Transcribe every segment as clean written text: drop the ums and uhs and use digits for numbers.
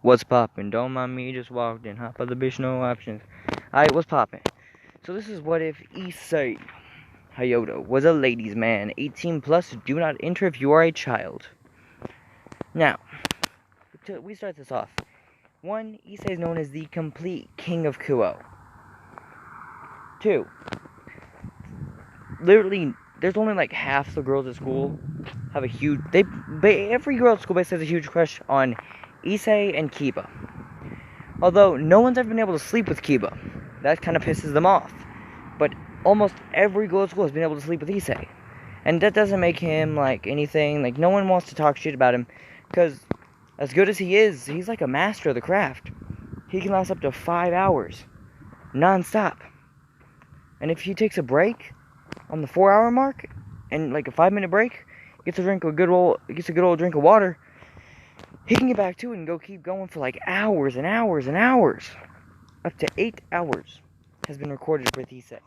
What's poppin'? Don't mind me, just walked in. Hop on the bitch, no options. Alright, what's poppin'? So this is what if Issei Hayoto was a ladies' man. 18 plus, do not enter if you are a child. Now, we start this off. 1. Issei is known as the complete king of Kuo. 2. Literally, there's only like half the girls at school have a huge... every girl at school basically has a huge crush on Issei and Kiba. Although, no one's ever been able to sleep with Kiba. That kind of pisses them off. But almost every girl at school has been able to sleep with Issei. And that doesn't make him, like, anything. Like, no one wants to talk shit about him. Because, as good as he is, he's like a master of the craft. He can last up to 5 hours. Non-stop. And if he takes a break on the 4-hour mark, and, like, a 5-minute break, gets a good old drink of water, he can get back to it and keep going for like hours and hours and hours. Up to 8 hours has been recorded with Issei.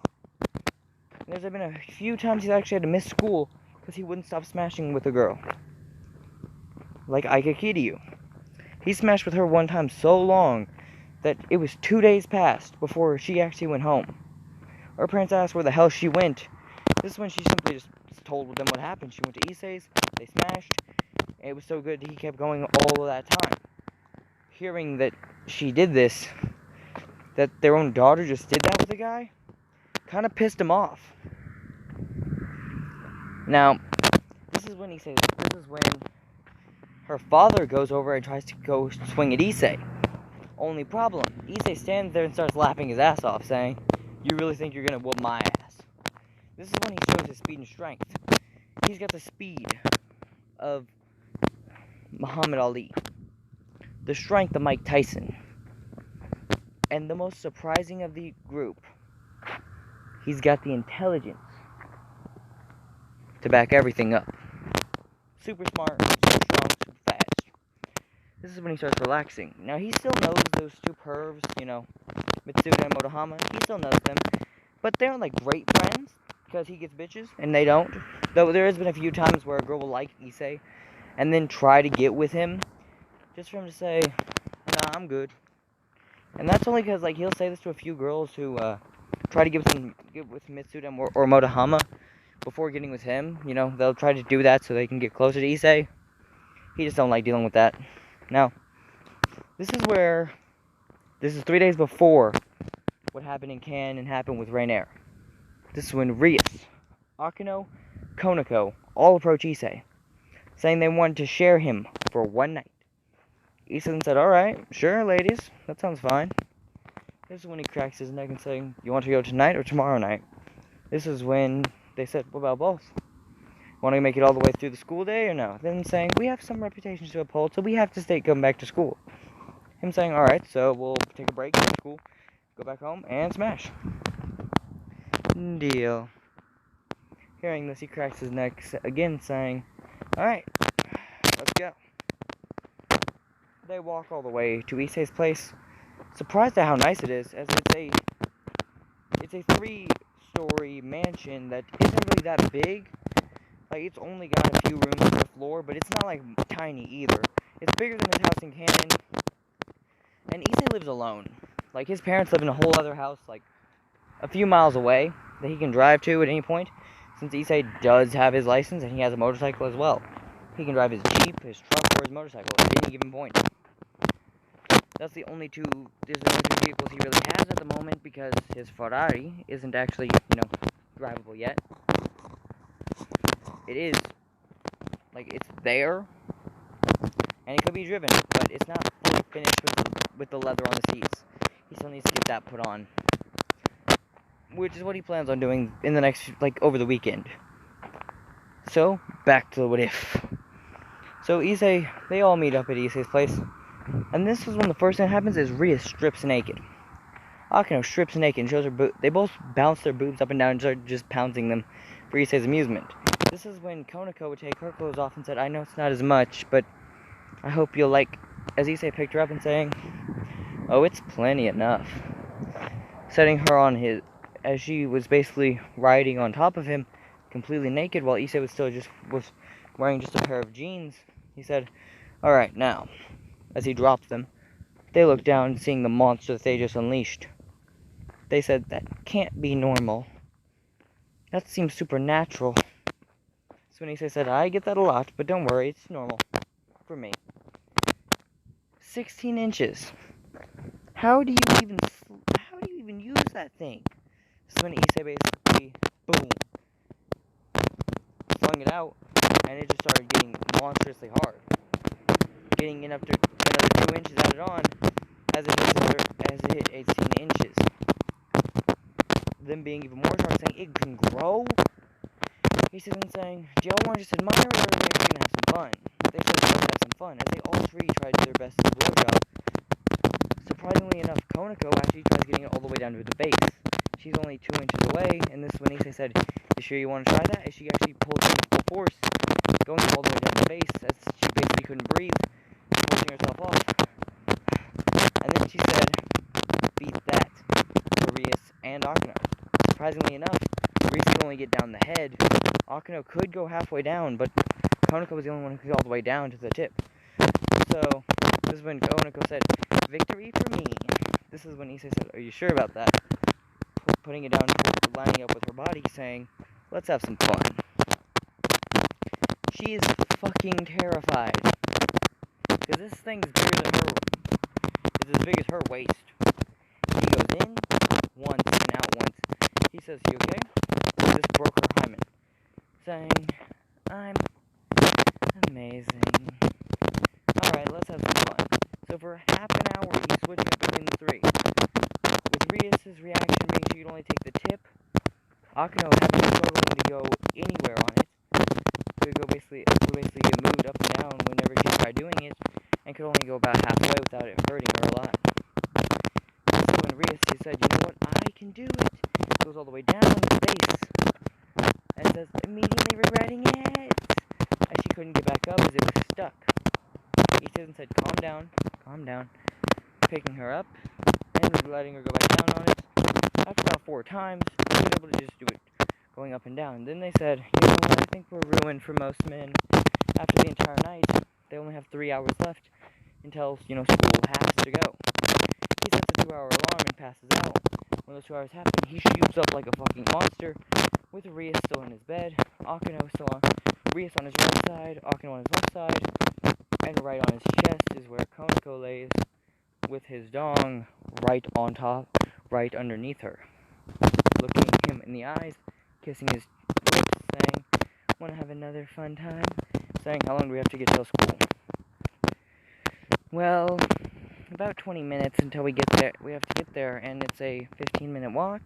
There's been a few times he's actually had to miss school because he wouldn't stop smashing with a girl. Like Aika Kiryu. He smashed with her one time so long that it was 2 days past before she actually went home. Her parents asked where the hell she went. This is when she simply just told them what happened. She went to Issei's, they smashed. It was so good that he kept going all of that time. Hearing that she did this, that their own daughter just did that with a guy, kind of pissed him off. Now, this is when her father goes over and tries to go swing at Issei. Only problem, Issei stands there and starts laughing his ass off, saying, "You really think you're gonna whoop my ass?" This is when he shows his speed and strength. He's got the speed of Muhammad Ali, the strength of Mike Tyson, and the most surprising of the group, he's got the intelligence to back everything up. Super smart, super strong, super fast. This is when he starts relaxing. Now, he still knows those two pervs, Mitsuda and Motohama. He still knows them, but they're like great friends because he gets bitches and they don't. Though there has been a few times where a girl will like Issei and then try to get with him, just for him to say, "Nah, I'm good." And that's only because, like, he'll say this to a few girls who try to get with Mitsuda or Motohama before getting with him. They'll try to do that so they can get closer to Issei. He just don't like dealing with that. Now, this is 3 days before what happened in Cannes happened with Rainier. This is when Rias, Akino, Konako all approach Issei, saying they wanted to share him for one night. Issei said, "Alright, sure, ladies, that sounds fine." This is when he cracks his neck and saying, "You want to go tonight or tomorrow night?" This is when they said, "What about both? Want to make it all the way through the school day or no?" Then saying, "We have some reputations to uphold, so we have to come back to school." Him saying, "Alright, so we'll take a break from school, go back home, and smash." Deal. Hearing this, he cracks his neck again, saying, "Alright, let's go." They walk all the way to Issei's place, surprised at how nice it is, as it's a 3-story mansion that isn't really that big. Like, it's only got a few rooms on the floor, but it's not like tiny either. It's bigger than his house in Cannon. And Issei lives alone. Like, his parents live in a whole other house, like a few miles away, that he can drive to at any point, since Issei does have his license and he has a motorcycle as well. He can drive his Jeep, his truck, or his motorcycle at any given point. There's the only two vehicles he really has at the moment, because his Ferrari isn't actually, drivable yet. It is, like, it's there, and it could be driven, but it's not fully finished with the leather on the seats. He still needs to get that put on, which is what he plans on doing in the next, over the weekend. So, back to the what if. So Issei, they all meet up at Issei's place, and this is when the first thing that happens is Ria strips naked. Akino strips naked and shows her boobs. They both bounce their boobs up and down and start just pouncing them for Issei's amusement. This is when Konako would take her clothes off and said, "I know it's not as much, but I hope you'll like," as Issei picked her up and saying, "Oh, it's plenty enough." Setting her on as she was basically riding on top of him, completely naked, while Issei was wearing just a pair of jeans. He said, "Alright, now," as he dropped them, They looked down, seeing the monster that they just unleashed. They said, that can't be normal. That seems supernatural. So when Issei said, I get that a lot, but don't worry, it's normal. For me. 16 inches. How do you even use that thing? So when Issei basically, boom, flung it out, and it just started getting monstrously hard. Getting in up to another 2 inches added on, as it hit 18 inches. Them being even more shocked, saying, it can grow? He's then saying, do y'all want to just admire, or are we gonna have some fun? They said, let's have some fun, as they all three tried their best to blowjob. Surprisingly enough, Konako actually tries getting it all the way down to the base. She's only 2 inches away, and this is when Issei said, you sure you want to try that? As she actually pulled it full force, going all the way down the base, as she basically couldn't breathe, forcing herself off. And then she said, beat that, Furious and Akino. Surprisingly enough, Furious could only get down the head. Akino could go halfway down, but Konako was the only one who could go all the way down to the tip. So, this is when Konako said, victory for me. This is when Issei said, are you sure about that? Putting it down, lining up with her body, saying, let's have some fun. She is fucking terrified. Because this thing's bigger than her. It's as big as her waist. He goes in once and out once. He says, you okay? This broke her hymen. Saying, I'm amazing. Alright, let's have some fun. So for half an hour, he's switching up between the three. With Rias' reaction being she could only take the tip, Akino having struggling to go anywhere on it. Could go basically get moved up and down whenever she tried doing it, and could only go about halfway without it hurting her a lot. So when Rias said, you know what, I can do it, goes all the way down to the base, and says, immediately regretting it, as she couldn't get back up as it was stuck. He said, calm down, picking her up, and letting her go back down on it. After about 4 times, she was able to just do it, going up and down. Then they said, you know what, I think we're ruined for most men. After the entire night, they only have 3 hours left until, school has to go. He sets a 2-hour alarm and passes out. When those 2 hours happen, he shoots up like a fucking monster, with Rias still in his bed, Akino still on, Rias on his right side, Akino on his left side, and right on his chest is where Konako lays, with his dong right on top, right underneath her. Looking him in the eyes, kissing his lips, saying, wanna have another fun time? Saying, how long do we have to get till school? Well, about 20 minutes until we get there. We have to get there, and it's a 15-minute walk.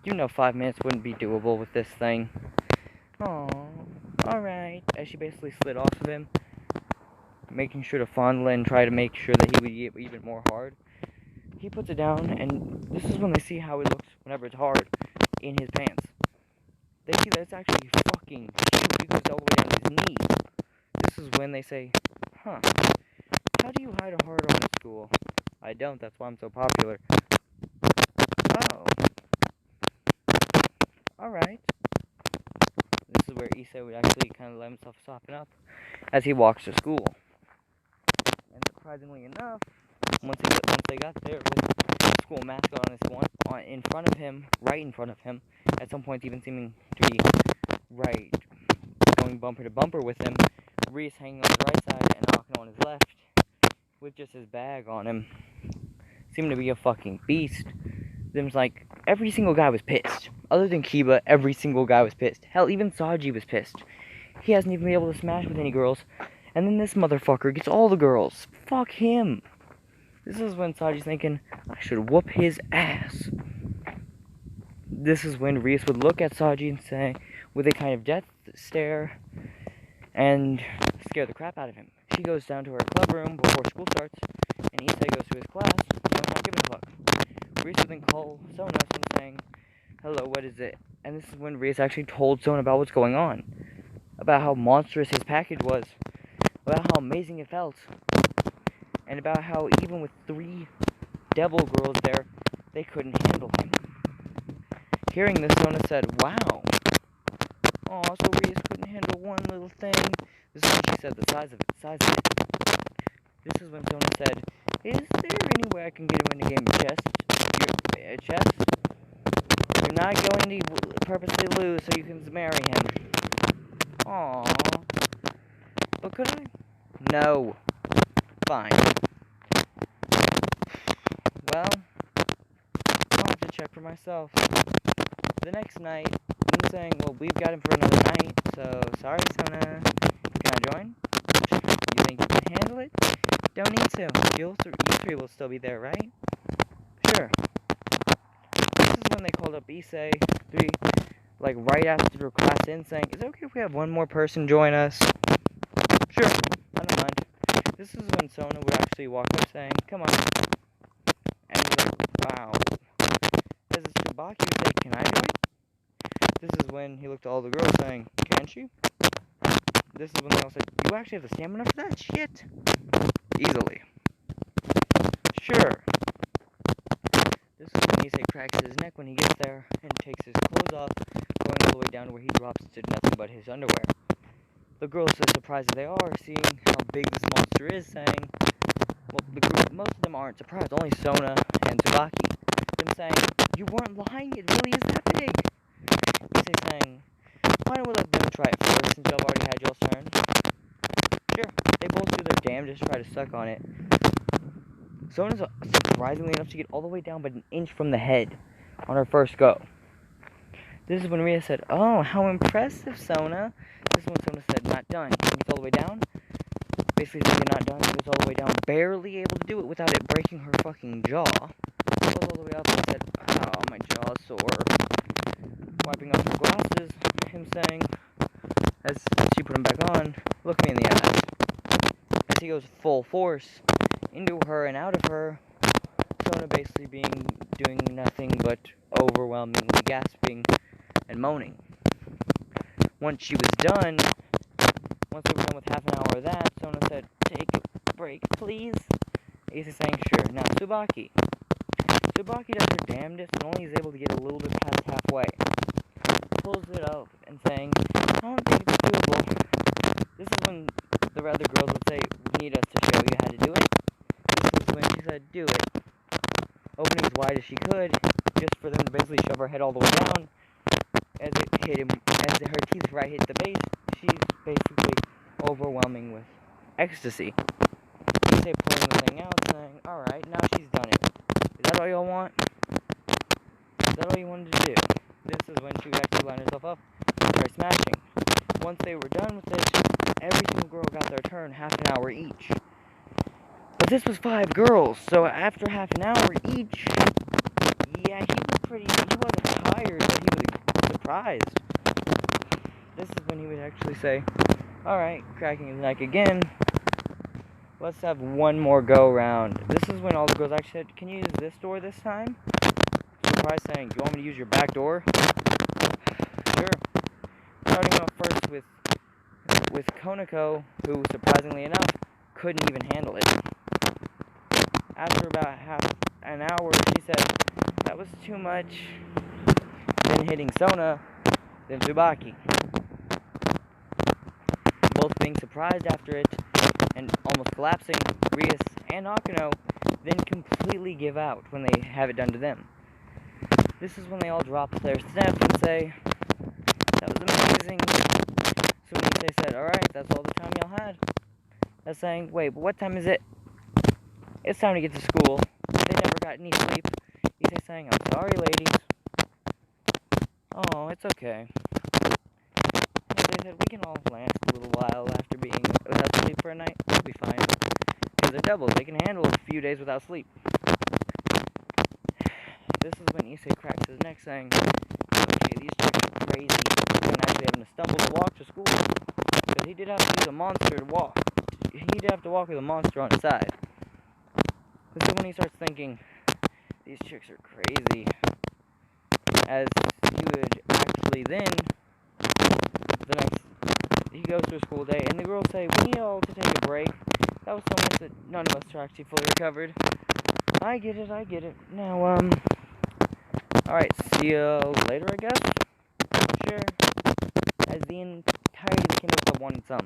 5 minutes wouldn't be doable with this thing. Aww, alright. As she basically slid off of him, making sure to fondle it and try to make sure that he would get even more hard. He puts it down, and this is when they see how it looks whenever it's hard in his pants. They see that it's actually fucking huge. It goes all the way down to his knees. This is when they say, huh, how do you hide a hard on in school? I don't, that's why I'm so popular. Oh. Alright. This is where Issei would actually kind of let himself soften up as he walks to school. And surprisingly enough, once they got there with the school mascot on his one in front of him, right in front of him, at some point even seeming to be right, going bumper to bumper with him, Reese hanging on his right side and Akino on his left, with just his bag on him, seemed to be a fucking beast. Them's like, every single guy was pissed. Other than Kiba, every single guy was pissed. Hell, even Saji was pissed. He hasn't even been able to smash with any girls. And then this motherfucker gets all the girls. Fuck him. This is when Saji's thinking, I should whoop his ass. This is when Reese would look at Saji and say, with a kind of death stare, and scare the crap out of him. She goes down to her club room before school starts, and Issei goes to his class, not giving a fuck. Reese would then call Sona and saying, hello, what is it? And this is when Reese actually told Sona about what's going on. About how monstrous his package was. About how amazing it felt. And about how even with 3 devil girls there, they couldn't handle him. Hearing this, Sona said, wow. Aw, so Reese couldn't handle one little thing. This is when she said the size of it. This is when Sona said, is there way I can get him in a game of chess. Chess? You're not going to purposely lose so you can marry him. Aww. But could I? No. Fine. Well, I'll have to check for myself. The next night, I'm saying, well, we've got him for another night, so sorry, Sona. Can I join? You think you can handle it? Don't need to. You three will still be there, right? Sure. This is when they called up Issei, like right after class in, saying, is it okay if we have one more person join us? Sure, I don't mind. This is when Sona would actually walk up saying, come on. And he's like, wow. As it's Tsubaki would say, can I join? This is when he looked at all the girls saying, can she? This is when they all said, you actually have the stamina for that? Shit. Easily. Sure. This is when Issei cracks his neck when he gets there and takes his clothes off, going all the way down to where he drops to nothing but his underwear. The girls, as surprised as they are, seeing how big this monster is, saying, well, the group, most of them aren't surprised, only Sona and Tsubaki. Them saying, you weren't lying, it really is that big. Issei saying, why don't we let them try it first, since y'all already had y'all's turn? Sure, they both do their damnedest to try to suck on it. Sona's surprisingly enough to get all the way down but an inch from the head on her first go. This is when Rhea said, oh, how impressive, Sona. This is when Sona said, not done. And gets all the way down. Basically saying not done, she goes all the way down, barely able to do it without it breaking her fucking jaw. Goes all the way up and said, oh, my jaw's sore. Wiping off her glasses, him saying, as she put him back on, look me in the eyes. As he goes full force into her and out of her, Sona basically doing nothing but overwhelmingly gasping and moaning. Once she was done, once they were done with half an hour of that, Sona said, take a break, please. Issei saying, sure. Now, Tsubaki. Tsubaki does her damnedest and only is able to get a little bit past halfway. Pulls it up and saying, I don't think it's doable. This is when the other girls would say, we need us to show you how to do it. This is when she said, do it. Opening as wide as she could, just for them to basically shove her head all the way down. As it hit him, as her teeth right hit the base, she's basically overwhelming with ecstasy. Issei pulling the thing out, saying, alright, now she's done it. Is that all y'all want? Is that all you wanted to do? This is when she would actually line herself up and start smashing. Once they were done with it, every single girl got their turn half an hour each. But this was 5 girls, so after half an hour each, yeah, he wasn't tired, but he was surprised. This is when he would actually say, alright, cracking his neck again, let's have one more go round. This is when all the girls actually said, can you use this door this time? Surprise saying, do you want me to use your back door? Sure. Starting off first with Konako, who, surprisingly enough, couldn't even handle it. After about half an hour, she said, that was too much. Then hitting Sona, then Tsubaki. Both being surprised after it, and almost collapsing, Rias and Akano then completely give out when they have it done to them. This is when they all drop their snaps and say, that was amazing. So when they said, alright, that's all the time y'all had. That's saying, wait, but what time is it? It's time to get to school. They never got any sleep. Issei saying, I'm sorry, ladies. Oh, it's okay. And they said, we can all last a little while after being without sleep for a night. We'll be fine. Because they're doubles. They can handle a few days without sleep. This is when Issei cracks his neck saying, okay, these chicks are crazy. And actually having to stumble to walk to school. Because he did have to use a monster to walk. He did have to walk with a monster on his side. This is when he starts thinking, these chicks are crazy. As he would actually then, he goes through a school day, and the girls say, we need all to take a break. That was so much that none of us are actually fully recovered. I get it. Now, alright, see you later, I guess? Sure. As the entirety of the Kindle wanted some.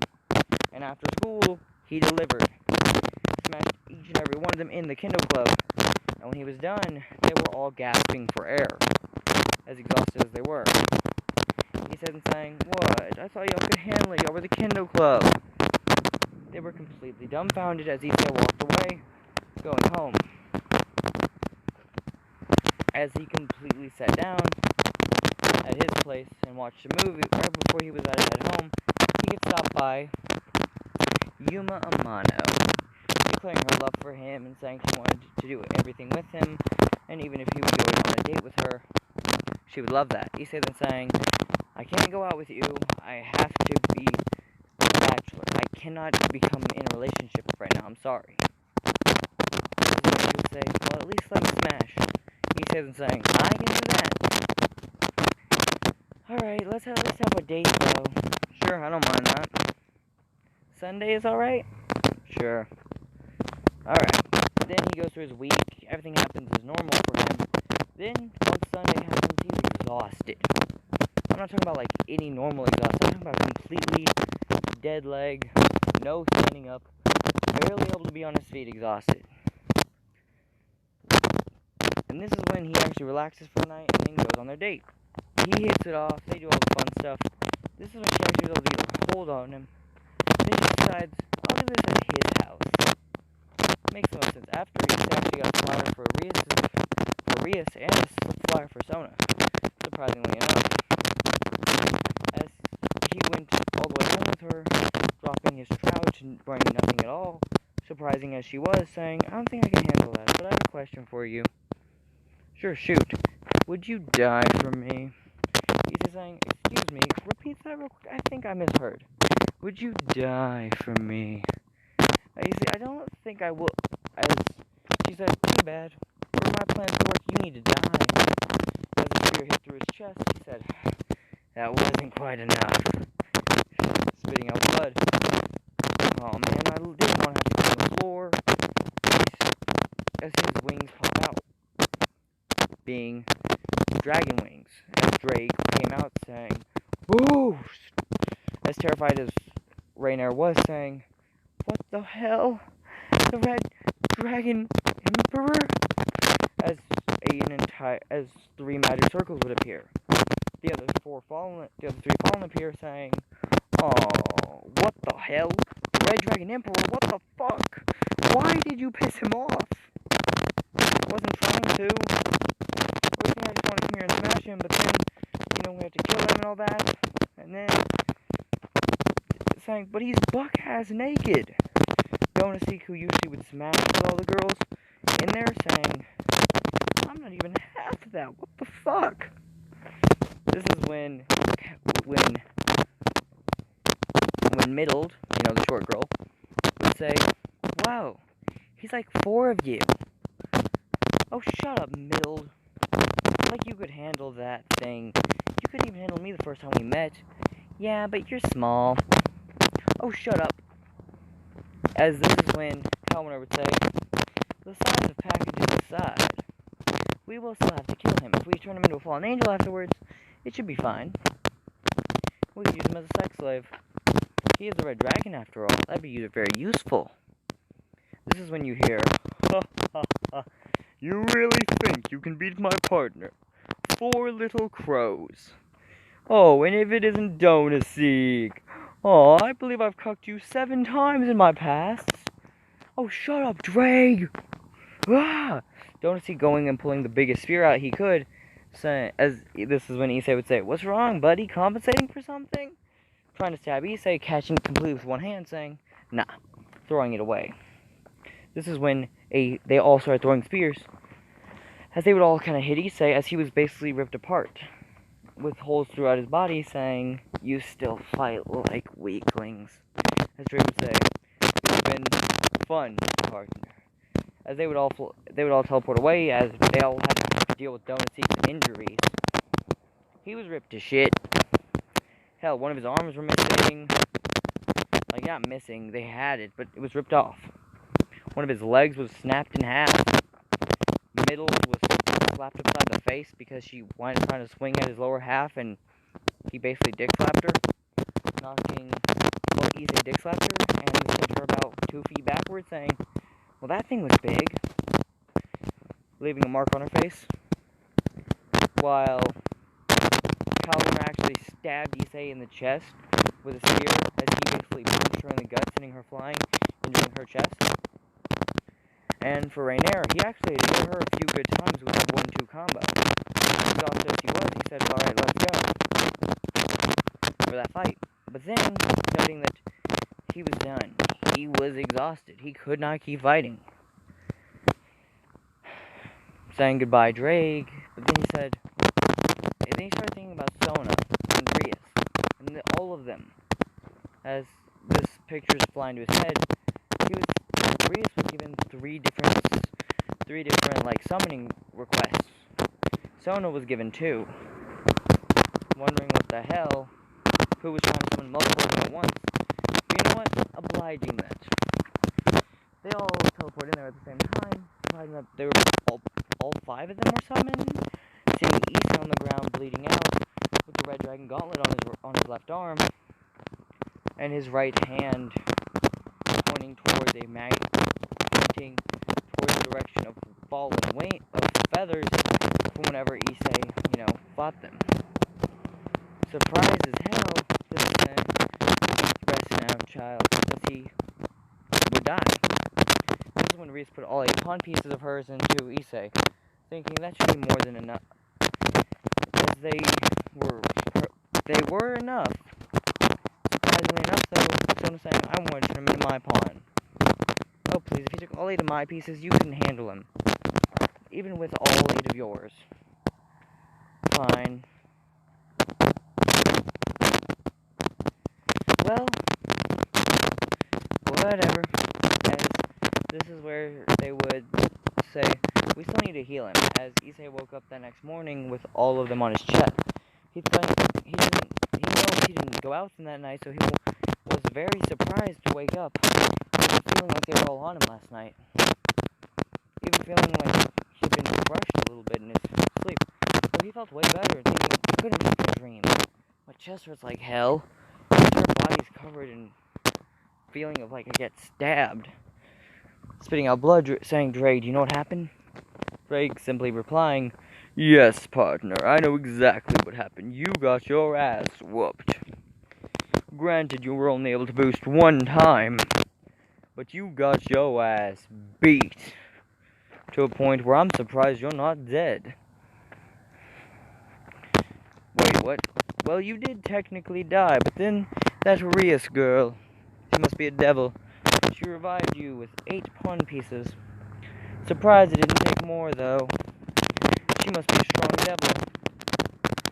And after school, he delivered. Smashed each and every one of them in the Kindle Club. And when he was done, they were all gasping for air, as exhausted as they were. He said and saying, "What? I thought y'all could handle it. Y'all were the Kindle Club." They were completely dumbfounded as Issei walked away, going home. As he completely sat down at his place and watched a movie, right before he was at home, he gets stopped by Yuma Amano, declaring her love for him and saying she wanted to do everything with him, and even if he would go on a date with her, she would love that. Issei then saying, "I can't go out with you. I have to be a bachelor. I cannot become in a relationship right now. I'm sorry." Issei would say, "Well, at least let me smash." Issei then saying, "I can do that." Alright, let's have a date though. Sure, I don't mind that. Sunday is alright? Sure. Alright. Then he goes through his week. Everything happens as normal for him. Then, once Sunday happens, he's exhausted. I'm not talking about like any normal exhaustion. I'm talking about completely dead leg, no standing up, barely able to be on his feet, exhausted. And this is when he actually relaxes for the night and then goes on their date. He hits it off, they do all the fun stuff. This is when she actually was able to get a hold on him. Then she decides, I'll do this at his house. Makes the most sense. After he actually got a flower for Rias and a flower for Sona, surprisingly enough. As he went all the way home with her, dropping his trout and wearing nothing at all, surprising as she was, saying, "I don't think I can handle that, but I have a question for you." "Sure, shoot. Would you die for me?" He's just saying, "Excuse me, repeat that real quick. I think I misheard. Would you die for me?" You see, I don't think I will. As she said, "Too bad. For my plans to work, you need to die." As the spear hit through his chest, he said, "That wasn't quite enough." Spitting out blood. Oh man, I didn't want to have to go on the floor. As his wings pop out, being dragon wings, as Drake came out saying, "Woo!" As terrified as Rainier was saying, "What the hell? The Red Dragon Emperor?" As 3 magic circles would appear. The other 3 fallen appear saying, "Oh, what the hell? The Red Dragon Emperor, what the fuck? Why did you piss him off?" "Wasn't trying to. I just want to come here and smash him, but then, we have to kill him and all that." And then, saying, "But he's buck-ass naked." Donasik, who usually would smash with all the girls, in there saying, "I'm not even half of that, what the fuck?" This is when Middled, the short girl, would say, "Wow, he's like 4 of you." "Oh, shut up, Middled. Like you could handle that thing. You couldn't even handle me the first time we met." "Yeah, but you're small." "Oh, shut up." As this is when Kalmaner would say, "The size of packages aside, we will still have to kill him. If we turn him into a fallen angel afterwards, it should be fine. We could use him as a sex slave. He is a red dragon after all. That'd be very useful." This is when you hear, "Ha ha ha. You really think you can beat my partner? 4 little crows. Oh, and if it isn't Donasik. Oh, I believe I've cucked you 7 times in my past." "Oh, shut up, Drake." Ah! Donasik going and pulling the biggest spear out he could, saying, as this is when Issei would say, "What's wrong, buddy? Compensating for something?" Trying to stab Issei, catching it completely with one hand, saying, "Nah," throwing it away. This is when they all started throwing spears, as they would all kind of hit Issei, as he was basically ripped apart, with holes throughout his body, saying, "You still fight like weaklings." As Drake would say, "It's been fun, partner." As they would all teleport away, as they all had to deal with Donasik's injuries. He was ripped to shit. Hell, one of his arms were missing. Like, not missing, they had it, but it was ripped off. One of his legs was snapped in half. Middle was slapped upside the face because she wanted trying to swing at his lower half, and he basically dick slapped her, knocking Issei dick slapped her, and sent her about 2 feet backwards, saying, Well, that thing was big, leaving a mark on her face, while Calvin actually stabbed Issei in the chest with a spear as he basically punched her in the gut, sending her flying, injuring her chest. And for Rainier, he actually hit her a few good times with that 1-2 combo. Exhausted as he was, he said, alright, let's go. For that fight. But then, noting that he was done. He was exhausted. He could not keep fighting. Saying goodbye, Drake. But then he said, and then he started thinking about Sona and Rias. And all of them. As this picture's flying to his head, Rias was given three different like summoning requests. Sona was given 2. Wondering what the hell, who was trying to summon multiple of them at once. But you know what? Obliging that. They all teleport in there at the same time. Obliging that they were all 5 of them were summoned. Seeing Issei on the ground bleeding out with the red dragon gauntlet on his left arm. And his right hand pointing towards the direction of fallen weight of feathers from whenever Issei, fought them. Surprised as hell, this is saying, rest now, child, as he would die. This is when Rias put all 8 pawn pieces of hers into Issei, thinking that should be more than enough. As they were enough. Surprisingly enough, though, Sona saying, I want to turn him into my pawn. Oh, please, if you took all 8 of my pieces, you can handle him. Even with all 8 of yours. Fine. Well, whatever. As this is where they would say, we still need to heal him. As Issei woke up that next morning with all of them on his chest. He didn't go out that night, so he was very surprised to wake up, even feeling like they were all on him last night. Even feeling like he'd been crushed a little bit in his sleep. So he felt way better, thinking, it couldn't be a dream. My chest hurts like hell. Her body's covered in feeling of like I get stabbed. Spitting out blood, saying, Dre, do you know what happened? Drake simply replying, yes, partner, I know exactly what happened. You got your ass whooped. Granted, you were only able to boost 1 time, but you got your ass beat. To a point where I'm surprised you're not dead. Wait, what? Well, you did technically die, but then that Rias girl, she must be a devil. She revived you with 8 pawn pieces. Surprised it didn't take more, though. She must be a strong devil.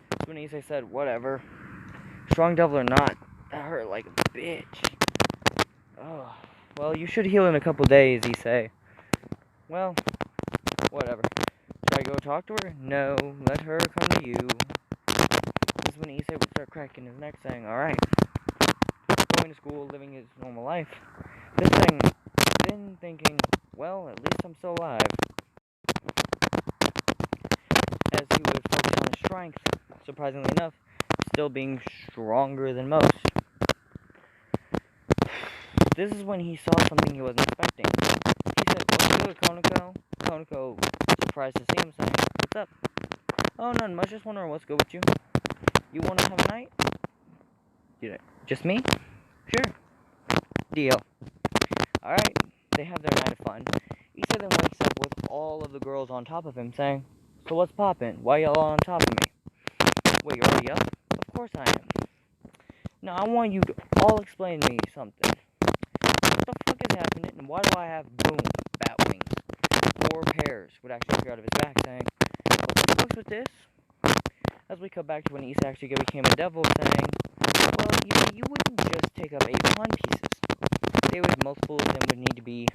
That's when Issei said, whatever. Strong devil or not, that hurt like a bitch. Oh, well, you should heal in a couple days, Issei. Well, whatever. Should I go talk to her? No, let her come to you. This is when Issei would start cracking his neck, saying, alright. Going to school, living his normal life. Then thinking, well, at least I'm still alive. As he would focus on his strength, surprisingly enough, still being stronger than most. This is when he saw something he wasn't expecting. He said, what's good, Konako? Konako, surprised to see him, saying, what's up? Oh, nothing much, just wondering what's good with you. You want to have a night? Just me? Sure. Deal. Alright, they have their night of fun. Issei then wakes up with all of the girls on top of him, saying, so what's poppin'? Why y'all on top of me? Wait, you're already up? Of course I am. Now, I want you to all explain to me something. What the fuck is happening, and why do I have, boom, bat wings? 4 pairs would actually appear out of his back, saying, what the fuck's with this? As we come back to when Issei actually became a devil, saying, well, you wouldn't just take up 8 pawn pieces. They would, multiple of them would need to be,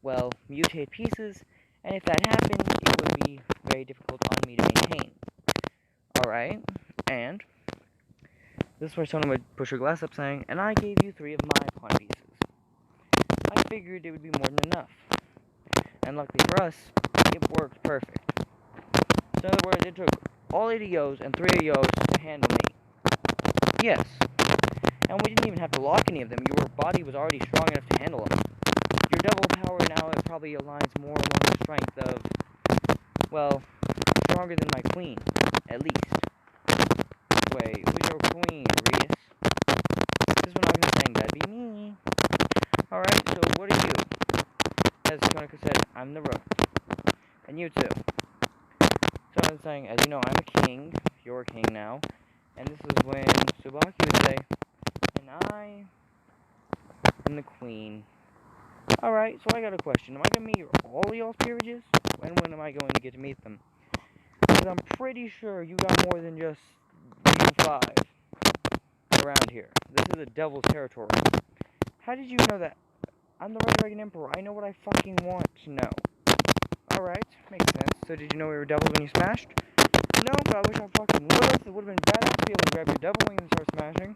well, mutate pieces, and if that happened, it would be very difficult on me to maintain. Alright, and this is where Sona would push her glass up, saying, and I gave you 3 of my pawn pieces. I figured it would be more than enough. And luckily for us, it worked perfect. So in other words, it took all 8 of yo's and 3 of yo's to handle me. Yes. And we didn't even have to lock any of them. Your body was already strong enough to handle them. Your devil power now, it probably aligns more along the strength of, well, stronger than my queen, at least. Wait, who's your queen, Reus? Because we're not going to sing, that'd be me. Alright, so what are you? As Konika said, I'm the rook. And you too. So I'm saying, as you know, I'm a king. You're a king now. And this is when Tsubaki would say, and I am the queen. Alright, so I got a question. Am I going to meet all of y'all's peerages? And when am I going to get to meet them? Because I'm pretty sure you got more than just you five around here. This is the devil's territory. How did you know that? I'm the Red Dragon Emperor. I know what I fucking want to know. Alright, makes sense. So did you know we were devils when you smashed? No, but I wish I fucking would've. It would've been badass to be able to grab your devil wing and start smashing.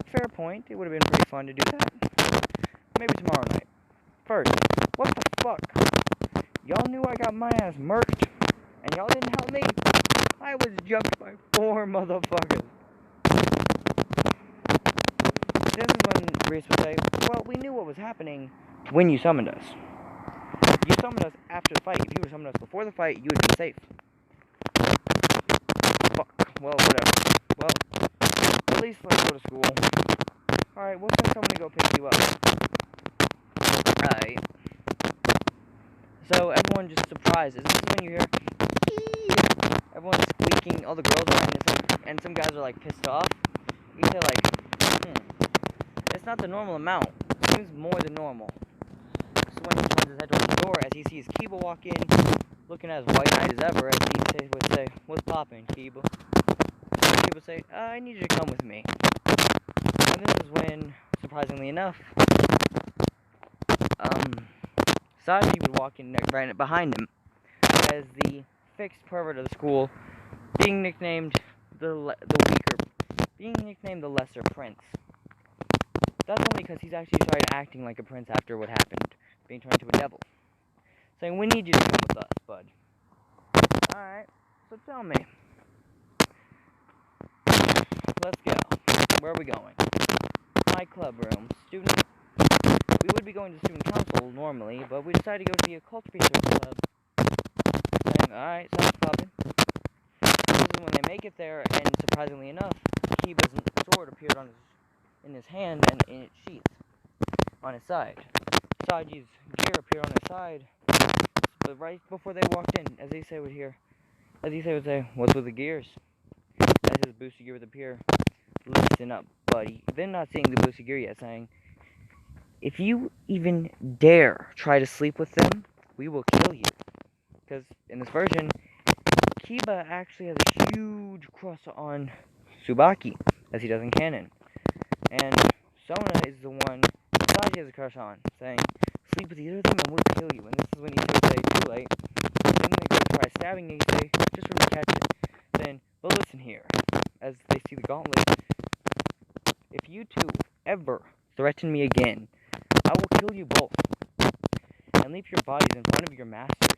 Fair point. It would've been pretty fun to do that. Maybe tomorrow night. First, what the fuck? Y'all knew I got my ass murked, and y'all didn't help me? I was jumped by 4 motherfuckers. This is when Reese would say, well, we knew what was happening when you summoned us. You summoned us after the fight. If you were summoned us before the fight, you would be safe. Fuck. Well, whatever. Well, at least let's go to school. Alright, we'll send someone to go pick you up. Alright. So, everyone just surprises. This is when you hear, everyone's squeaking, all the girls are innocent, and some guys are, like, pissed off. You say, like, it's not the normal amount. It seems more than normal. So when he turns his head towards the door, as he sees Kiba walk in, looking as white-eyed as ever, as he would say, what's poppin', Kiba? Kiba would say, I need you to come with me. And this is when, surprisingly enough, Saji would walk in right behind him, as the fixed pervert of the school, being nicknamed the Lesser Prince. That's only because he's actually started acting like a prince after what happened, being turned into a devil. Saying, we need you to come with us, bud. Alright, so tell me. Let's go. Where are we going? My club room. Student. We would be going to student council normally, but we decided to go to the occult research club. Saying, alright, sounds poppin'. This is when they make it there, and surprisingly enough, Kiba's sword appeared in his hand and in its sheath on his side. Saji's gear appeared on his side, but right before they walked in, as Issei would say, what's with the gears? As his boosted gear would appear, listen up, buddy. Then not seeing the boosted gear yet, saying, if you even dare try to sleep with them, we will kill you. Because in this version, Kiba actually has a huge crush on Tsubaki, as he does in canon. And Sona is the one Saji has a crush on, saying, sleep with either of them and we'll kill you. And this is when Issei would say, too late. And then they go try stabbing Issei, just for him to catch it. Then, but listen here, as they see the gauntlet, if you two ever threaten me again, I will kill you both, and leave your bodies in front of your masters,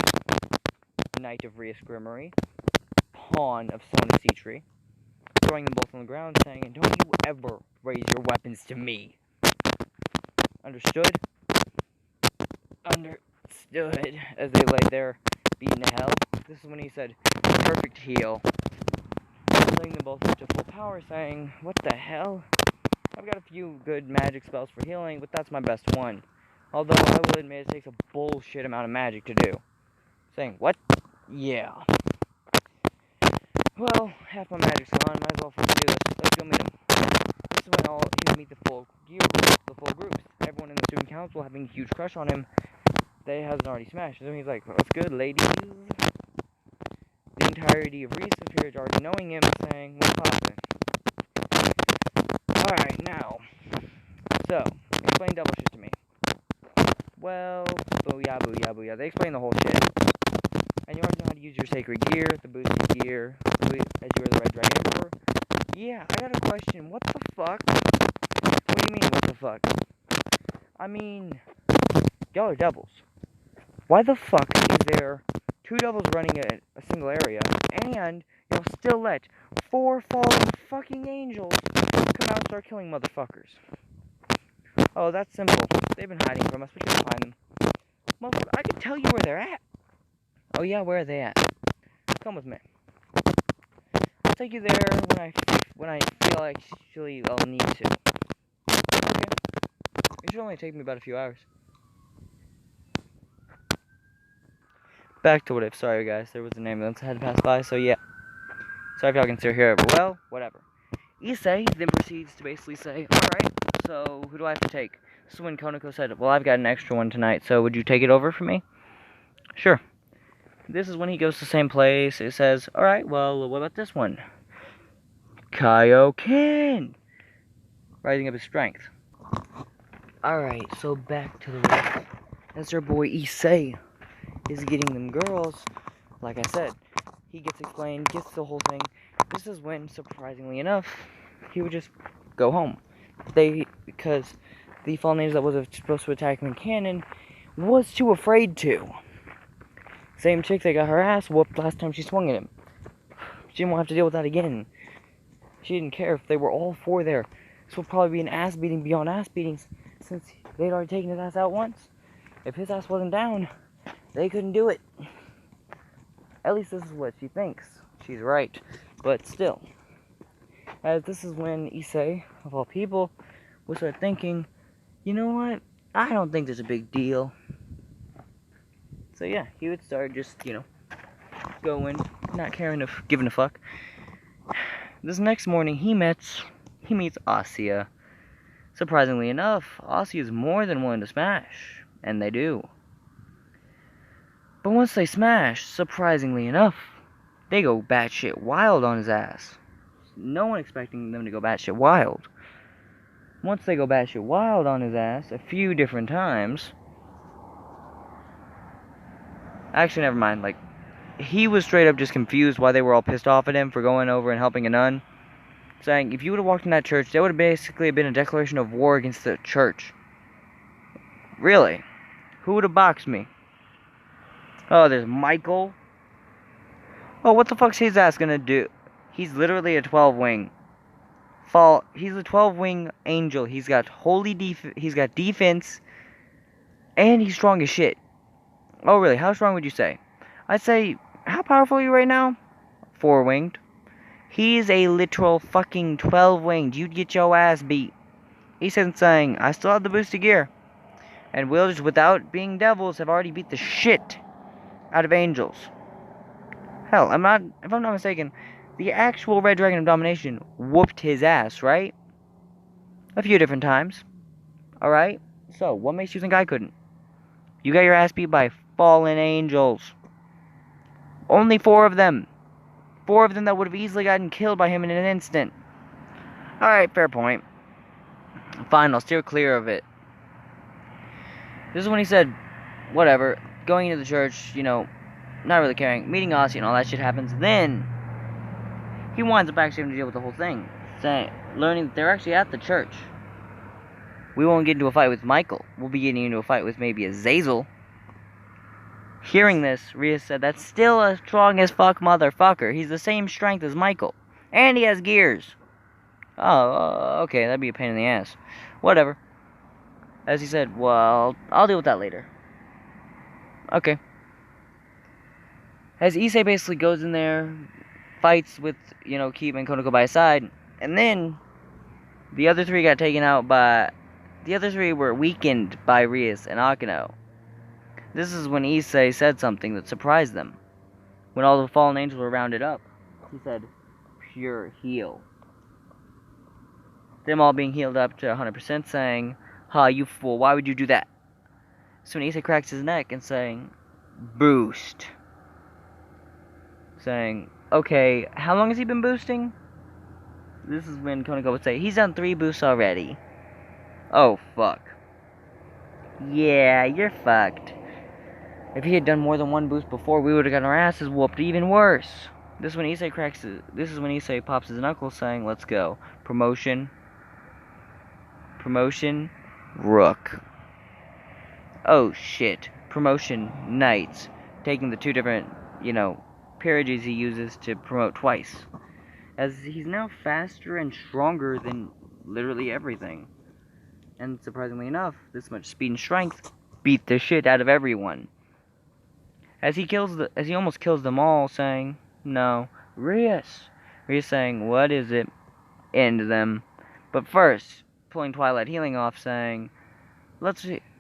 Knight of Reus Grimmery, Pawn of Sona Citri, throwing them both on the ground, saying, and don't you ever raise your weapons to me. Understood? Understood. As they lay there, beaten to hell. This is when he said, perfect heal. Pulling them both up to full power, saying, what the hell? I've got a few good magic spells for healing, but that's my best one. Although, I will admit, it takes a bullshit amount of magic to do. Saying, what? Yeah. Well, half my magic's gone, might as well fucking do this. Let's go meet him. This is when he would meet the full groups. Everyone in the student council having a huge crush on him. They hasn't already smashed. So he's like, what's good, ladies? The entirety of Reese's peers already knowing him, saying, what's poppin'? Alright, now. So, explain double shit to me. Well, booyah. They explain the whole shit. And you already know how to use your sacred gear, the boosted gear, as you are the Red Dragon Emperor. Yeah, I got a question. What the fuck? What do you mean, what the fuck? I mean, y'all are devils. Why the fuck is there 2 devils running a single area, and y'all still let 4 fallen fucking angels come out and start killing motherfuckers? Oh, that's simple. They've been hiding from us. We can find them. Motherfucker, I can tell you where they're at. Oh yeah, where are they at? Come with me. I'll take you there when I feel actually I'll need to. Okay. It should only take me about a few hours. Back to what if. Sorry guys, there was an ambulance I had to pass by, so yeah. Sorry if y'all can still hear it, but well, whatever. Issei then proceeds to basically say, alright, so who do I have to take? This is when Konako said, well, I've got an extra one tonight, so would you take it over for me? Sure. This is when he goes to the same place. It says, alright, well, what about this one? Kaioken! Rising up his strength. Alright, so back to the race. As our boy Issei is getting them girls, like I said, he gets explained, gets the whole thing. This is when, surprisingly enough, he would just go home. Because the fallen angel that was supposed to attack him in canon was too afraid to. Same chick that got her ass whooped last time she swung at him. She didn't want to have to deal with that again. She didn't care if they were all four there. This would probably be an ass beating beyond ass beatings, since they'd already taken his ass out once. If his ass wasn't down, they couldn't do it. At least this is what she thinks. She's right. But still. As this is when Issei, of all people, would start thinking, you know what? I don't think there's a big deal. So yeah, he would start just, going, not caring, giving a fuck. This next morning, he meets Asya. Surprisingly enough, Asya is more than willing to smash, and they do. But once they smash, surprisingly enough, they go batshit wild on his ass. No one expecting them to go batshit wild. Once they go batshit wild on his ass, a few different times. Actually, never mind. He was straight up just confused why they were all pissed off at him for going over and helping a nun. Saying, if you would have walked in that church, that would have basically been a declaration of war against the church. Really? Who would have boxed me? Oh, there's Michael. Oh, what the fuck's his ass gonna do? He's literally a 12-wing. He's a 12-wing angel. He's got he's got defense, and he's strong as shit. Oh, really? How strong would you say? I'd say, how powerful are you right now? 4-winged. He's a literal fucking 12-winged. You'd get your ass beat. He's saying, I still have the boosted gear. And we'll just, without being devils, have already beat the shit out of angels. Hell, if I'm not mistaken, the actual Red Dragon of Domination whooped his ass, right? A few different times. Alright? So, what makes you think I couldn't? You got your ass beat by fallen angels. Only 4 of them. 4 of them that would have easily gotten killed by him in an instant. Alright, fair point. Fine, I'll steer clear of it. This is when he said, whatever, going into the church, not really caring, meeting Ozzy and all that shit happens. Then, he winds up actually having to deal with the whole thing. Learning that they're actually at the church. We won't get into a fight with Michael. We'll be getting into a fight with maybe Azazel. Hearing this, Rhea said, that's still a strong as fuck motherfucker. He's the same strength as Michael. And he has gears. Oh, okay, that'd be a pain in the ass. Whatever. As he said, well, I'll deal with that later. Okay. As Issei basically goes in there, fights with, Kiba and Konako by his side, and then the other 3 got taken out by... The other 3 were weakened by Rias and Akino. This is when Issei said something that surprised them. When all the fallen angels were rounded up, he said, pure heal. Them all being healed up to 100%, saying, ha, you fool, why would you do that? So when Issei cracks his neck and saying, boost. Saying, okay, how long has he been boosting? This is when Konako would say, he's done 3 boosts already. Oh, fuck. Yeah, you're fucked. If he had done more than 1 boost before, we would have gotten our asses whooped even worse. This is when Issei pops his knuckles saying, let's go. Promotion. Rook. Oh shit. Promotion, Knights. Taking the 2 different, peerages he uses to promote twice. As he's now faster and stronger than literally everything. And surprisingly enough, this much speed and strength beat the shit out of everyone. As he almost kills them all, saying, "No, Rias." Rias saying, "What is it?" End them. But first, pulling Twilight Healing off, saying,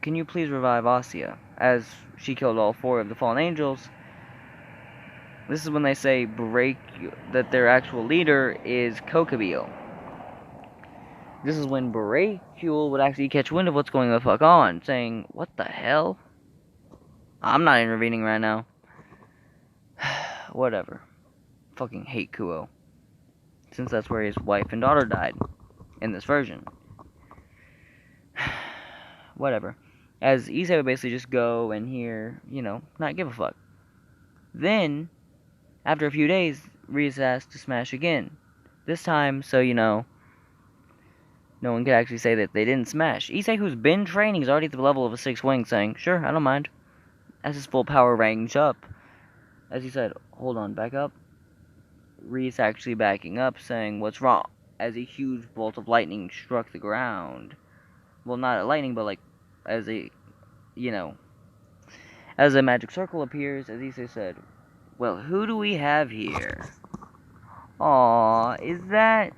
"Can you please revive Asya?" As she killed all 4 of the fallen angels. This is when they say that their actual leader is Kokabiel. This is when Brachul would actually catch wind of what's going the fuck on, saying, "What the hell? I'm not intervening right now." Whatever. Fucking hate Kuo. Since that's where his wife and daughter died in this version. Whatever. As Issei would basically just go and here, not give a fuck. Then, after a few days, Rias asked to smash again. This time, so no one could actually say that they didn't smash. Issei, who's been training, is already at the level of a 6 wing, saying, "Sure, I don't mind." As his full power range up. As he said, "Hold on, back up." Rias actually backing up, saying, "What's wrong?" As a huge bolt of lightning struck the ground. Well, not lightning, but as a magic circle appears, as Issei said, "Well, who do we have here?" Aw, is that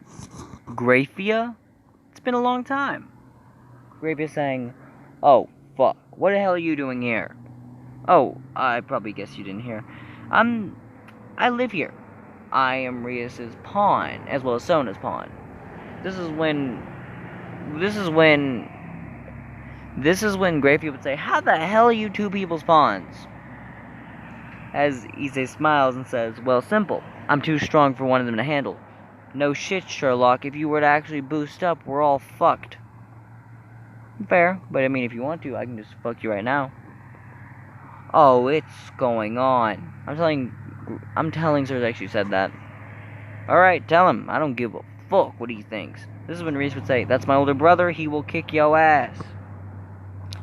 Graphia? It's been a long time. Graphia saying, "Oh, fuck, what the hell are you doing here?" "Oh, I probably guess you didn't hear. I live here. I am Rias's pawn, as well as Sona's pawn." This is when Graphia would say, "How the hell are you 2 people's pawns?" As Issei smiles and says, "Well, simple. I'm too strong for one of them to handle." "No shit, Sherlock. If you were to actually boost up, we're all fucked." "Fair, but I mean, if you want to, I can just fuck you right now." "Oh, it's going on." I'm telling Sir actually said that. "Alright, tell him. I don't give a fuck what he thinks." This is when Reese would say, "That's my older brother. He will kick yo ass."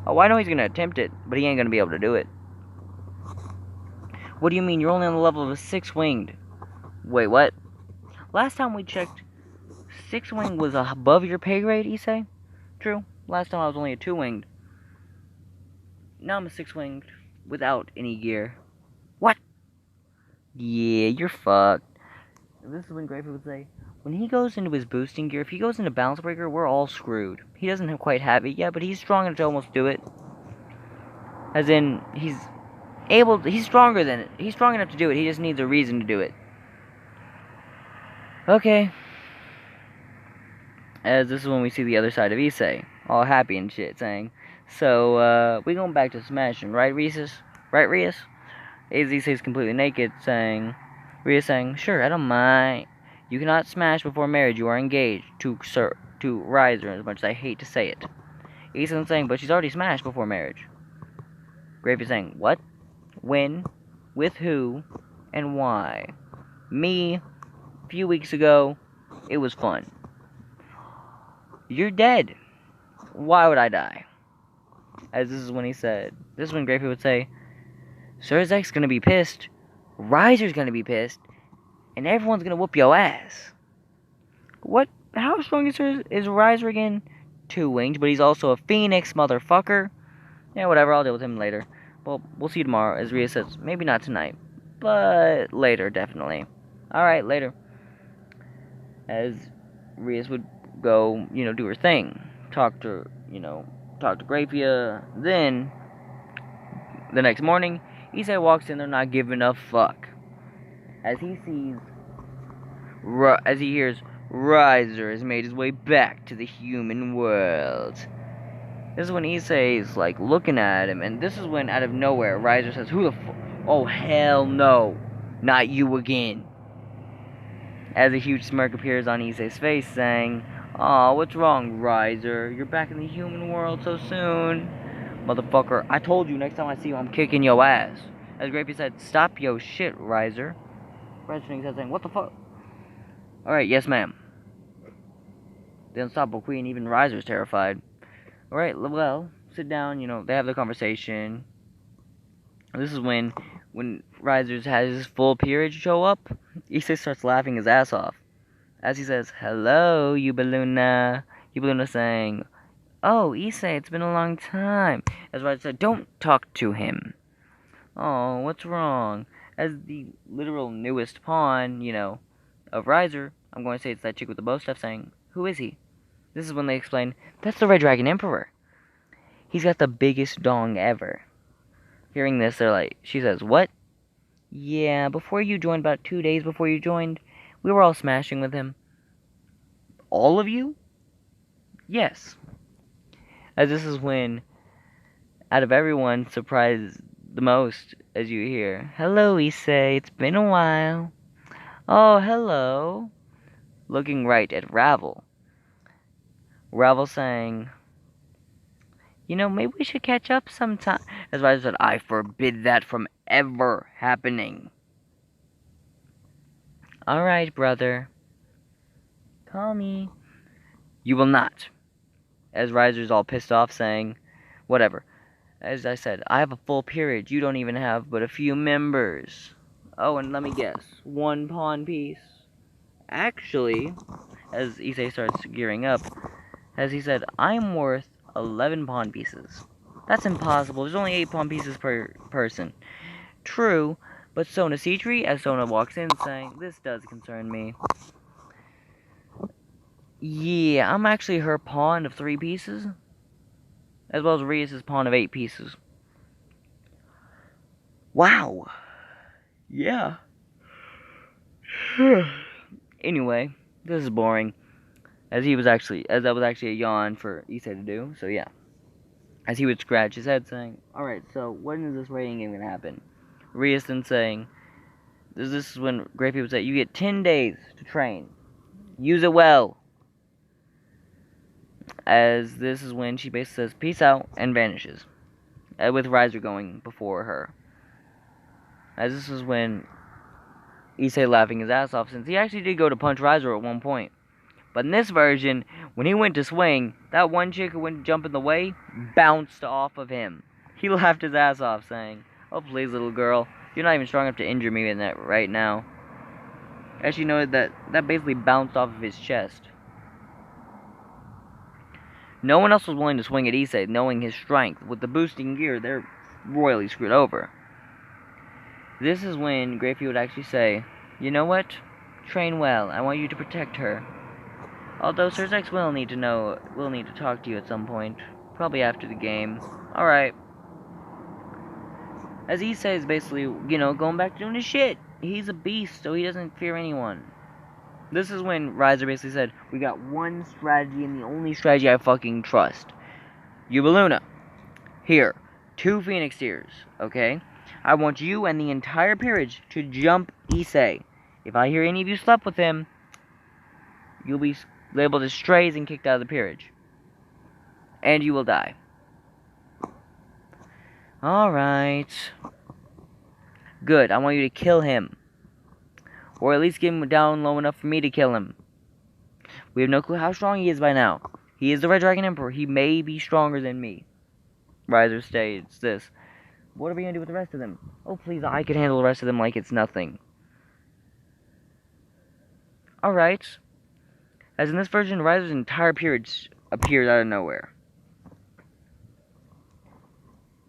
Oh, I know he's gonna attempt it, but he ain't gonna be able to do it. "What do you mean? You're only on the level of a 6-winged. Wait, what? Last time we checked, 6-wing was above your pay grade, Issei? True. Last time I was only a 2-winged. Now I'm a 6-winged without any gear." "What?" "Yeah, you're fucked." This is when Grafer would say, "When he goes into his boosting gear, if he goes into Balance Breaker, we're all screwed. He doesn't quite have it yet, but he's strong enough to almost do it." As in, he's stronger than it. He's strong enough to do it, he just needs a reason to do it. Okay. As this is when we see the other side of Issei, all happy and shit, saying, "So, we going back to smashing, right, Rias? Right, Rias?" As Issei's completely naked, saying, Rias saying, "Sure, I don't mind. You cannot smash before marriage. You are engaged to Riser, as much as I hate to say it." Issei saying, "But she's already smashed before marriage." Gravy saying, "What? When? With who? And why?" "Me. A few weeks ago. It was fun." "You're dead." "Why would I die?" As this is when Gravy would say, "Surzek's gonna be pissed. Riser's gonna be pissed. And everyone's gonna whoop your ass." "What? How strong is Riser again?" "2-winged, but he's also a phoenix, motherfucker." "Yeah, whatever, I'll deal with him later." "Well, we'll see you tomorrow," as Ria says, "Maybe not tonight, but later, definitely." "Alright, later." As Rias would go, do her thing. Talk to Graphia. Then, the next morning, Issei walks in there not giving a fuck. As he hears, Riser has made his way back to the human world. This is when Issei's looking at him, and this is when out of nowhere Riser says, "Who the fuck? Oh hell no, not you again." As a huge smirk appears on Issei's face, saying, "Aw, what's wrong, Riser? You're back in the human world so soon." "Motherfucker, I told you next time I see you I'm kicking your ass." As Grapey said, "Stop yo shit, Riser." Riser said, saying, "What the fuck?" "Alright, yes ma'am." The unstoppable queen, even Riser's terrified. "Alright, well, sit down," they have the conversation. This is when Riser's has his full peerage show up, Issei starts laughing his ass off. As he says, "Hello, Yubaluna." Yubaluna saying, Oh, Issei, it's been a long time. As I said, don't talk to him. Oh, what's wrong? As the literal newest pawn, of Riser, I'm going to say it's that chick with the bow stuff saying, who is he? This is when they explain, that's the Red Dragon Emperor. He's got the biggest dong ever. Hearing this, she says, what? Yeah, before you joined, about 2 days before you joined, we were all smashing with him. All of you? Yes. As this is when, out of everyone, surprised the most as you hear, hello, Issei, it's been a while. Oh, hello. Looking right at Ravel. Ravel saying, maybe we should catch up sometime. As I said, I forbid that from ever happening. Alright, brother. Call me. You will not. As Riser's all pissed off saying, whatever. As I said, I have a full peerage. You don't even have but a few members. Oh, and let me guess. 1 pawn piece. Actually, as Issei starts gearing up, as he said, I'm worth 11 pawn pieces. That's impossible. There's only 8 pawn pieces per person. True, but Sona Citri, as Sona walks in, saying, this does concern me. Yeah, I'm actually her pawn of 3 pieces, as well as Rias' pawn of 8 pieces. Wow. Yeah. Anyway, this is boring. As that was actually a yawn for Issei to do, so yeah. As he would scratch his head saying, alright, so when is this rating game gonna happen? Rias then saying, this is when great people say, you get 10 days to train. Use it well. As this is when she basically says, peace out, and vanishes. With Riser going before her. As this is when Issei laughing his ass off, since he actually did go to punch Riser at one point. But in this version, when he went to swing, that one chick who went to jump in the way bounced off of him. He laughed his ass off, saying, oh please, little girl, you're not even strong enough to injure me in that right now. As she noted that basically bounced off of his chest. No one else was willing to swing at Issei, knowing his strength. With the boosting gear, they're royally screwed over. This is when Greyfie would actually say, you know what? Train well. I want you to protect her. Although Sir Zex will need to talk to you at some point. Probably after the game. Alright. As Issei is basically, going back to doing his shit. He's a beast, so he doesn't fear anyone. This is when Riser basically said, we got one strategy and the only strategy I fucking trust. Yubaluna. Here. 2 Phoenix Tears, okay? I want you and the entire peerage to jump Issei. If I hear any of you slept with him, you'll be labeled as strays and kicked out of the peerage. And you will die. Alright. Good, I want you to kill him. Or at least get him down low enough for me to kill him. We have no clue how strong he is by now. He is the Red Dragon Emperor. He may be stronger than me. Riser states this. What are we going to do with the rest of them? Oh, please, I can handle the rest of them like it's nothing. Alright. As in this version, Riser's entire peerage appears out of nowhere.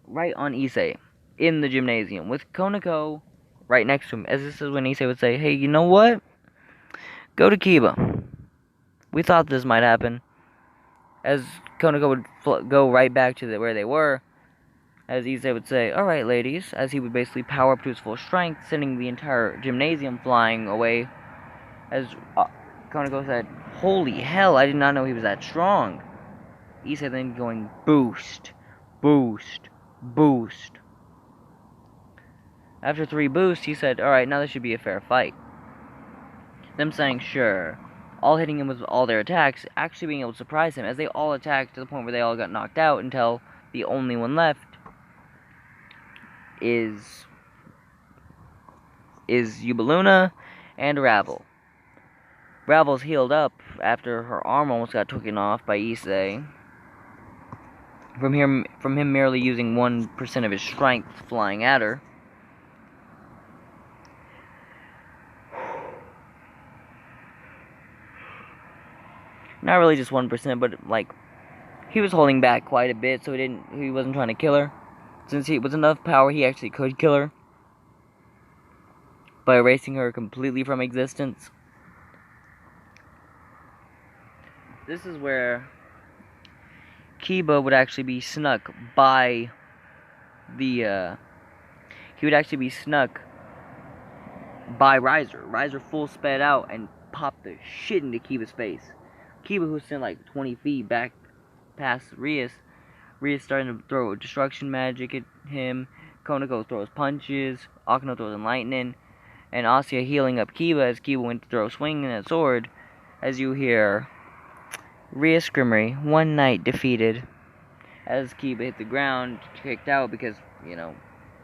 Right on Issei. In the gymnasium. With Konako right next to him. As this is when Issei would say, hey, you know what? Go to Kiba. We thought this might happen. As Konako would go right back to where they were. As Issei would say, alright ladies, as he would basically power up to his full strength, sending the entire gymnasium flying away. As Konako said, holy hell, I did not know he was that strong. Issei then going, boost, boost, boost. After 3 boosts, he said, alright, now this should be a fair fight. Them saying, sure, all hitting him with all their attacks, actually being able to surprise him, as they all attacked to the point where they all got knocked out until the only one left is Yubaluna and Ravel. Ravel's healed up after her arm almost got taken off by Issei. From him merely using 1% of his strength flying at her. Not really just 1%, but like he was holding back quite a bit, so he wasn't trying to kill her. Since he was enough power, he actually could kill her by erasing her completely from existence. This is where Kiba would actually be snuck by the, he would actually be snuck by Riser. Riser full sped out and popped the shit into Kiba's face. Kiba, who's sitting like 20 feet back past Rias starting to throw destruction magic at him. Konako throws punches, Akano throws lightning, and Asya healing up Kiba as Kiba went to throw swinging a sword. As you hear, Rias Scrimmery, one knight defeated. As Kiba hit the ground, kicked out because, you know,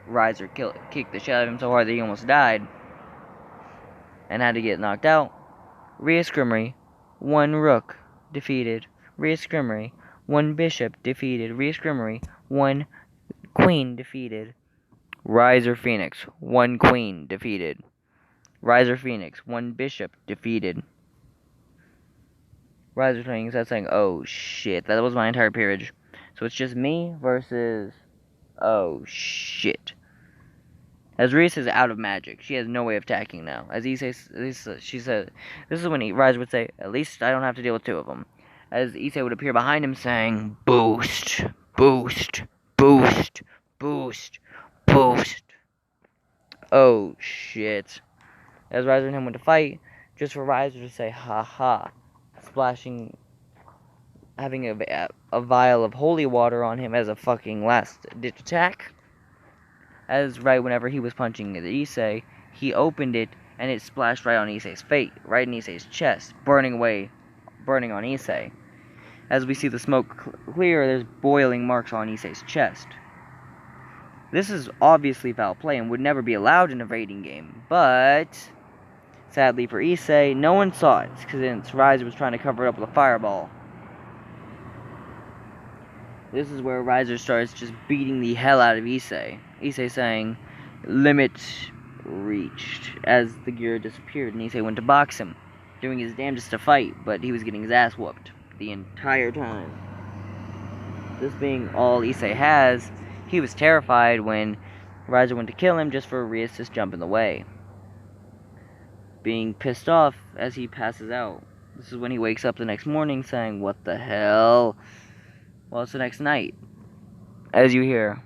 Riser kicked the shit out of him so hard that he almost died and had to get knocked out. Rias Scrimmery, one rook defeated. Rias Scrimmery, one bishop defeated. Rias Scrimmery, one queen defeated. Riser Phoenix, one queen defeated. Riser Phoenix, one bishop defeated. Riser Phoenix, that's saying, oh shit, that was my entire peerage. So it's just me versus, oh shit. As Rias is out of magic, she has no way of attacking now. As Issei, she said, this is when Riser would say, at least I don't have to deal with two of them. As Issei would appear behind him saying, boost, boost, boost, boost, boost. Oh shit. As Riser and him went to fight, just for Riser to say, ha ha, splashing, having a vial of holy water on him as a fucking last ditch attack. As right whenever he was punching at Issei, he opened it and it splashed right on Issei's face, right in Issei's chest, burning on Issei. As we see the smoke clear, there's boiling marks on Issei's chest. This is obviously foul play and would never be allowed in a raiding game, but sadly for Issei, no one saw it, because Riser was trying to cover it up with a fireball. This is where Riser starts just beating the hell out of Issei. Issei saying, limit reached, as the gear disappeared, and Issei went to box him, doing his damnedest to fight, but he was getting his ass whooped the entire time. This being all Issei has, he was terrified when Riser went to kill him just for Rias to jump in the way. Being pissed off as he passes out. This is when he wakes up the next morning saying, what the hell? Well, it's the next night. As you hear,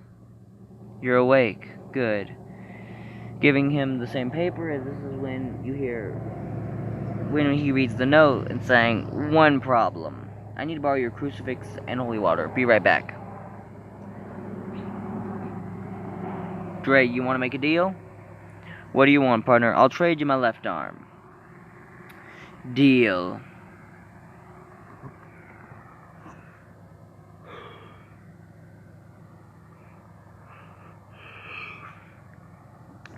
you're awake. Good. Giving him the same paper, as this is when you hear, when he reads the note and saying, one problem. I need to borrow your crucifix and holy water. Be right back. Dre, you want to make a deal? What do you want, partner? I'll trade you my left arm. Deal.